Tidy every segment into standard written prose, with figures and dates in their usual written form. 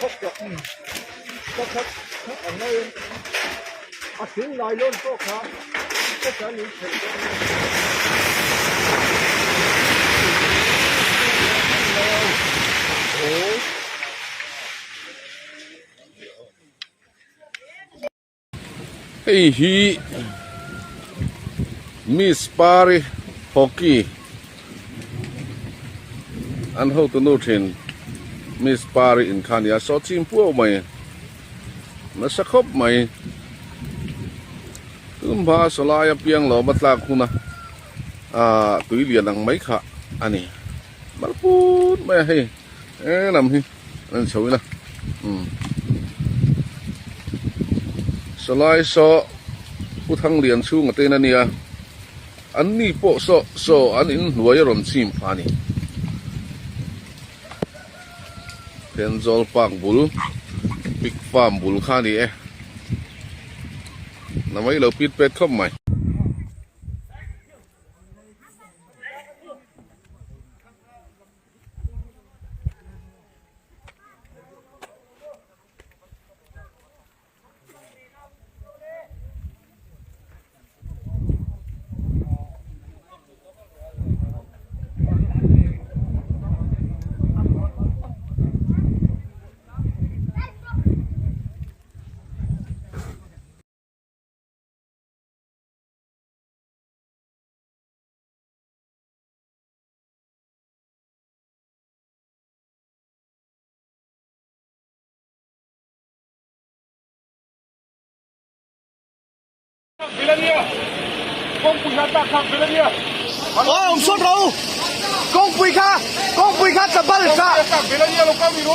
khóc được khóc ở nơi tiếng nói luôn có khá tất cả những chuyện Hey, he Miss Pari Hockey and how to know him Miss Pari in Kenya so team po mày nó sắc khóc mày cũng ba số lai piang lo bắt lạc kuna túi liền đằng mấy khả anh này bắt phút mày hay làm gì anh xấu nè số lai soผู้ทั้งเรียนชูงเตนันเนี่ยอันนี้โปะโซอันนี้รวยรำชิมพานี่เพนจอลปังบุลปิกฟาร์มบุลข้านี่น้ำไว้เราปิดเป็ดเข้าใหม่ con quỳ khát ta khát về đây ông xuất đâu con quỳ khát tập bắt được sao về đây lo kami ro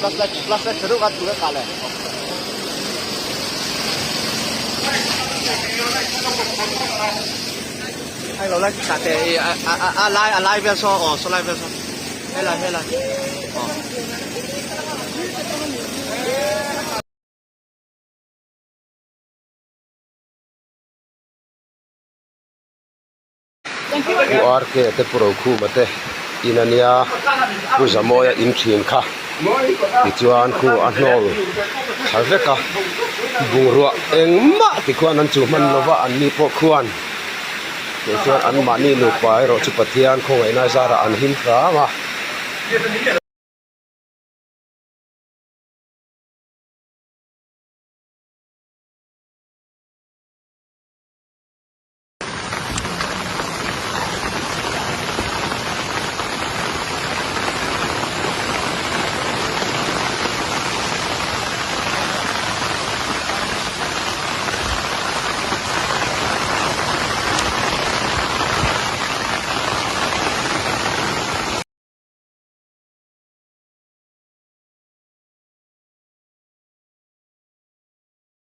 plastik terus kan juga kalah hay là lấy cả cái lai bên so so lai bên so hay là Kuar ke te puro khu mate inania ku zamoya in thin kha tichuan khu anol thalveka bungrua engma ti khuan an chu man lova an ni po khuan tichuan an mani lu pai ro chu pathian khongai na zara an hin kha ma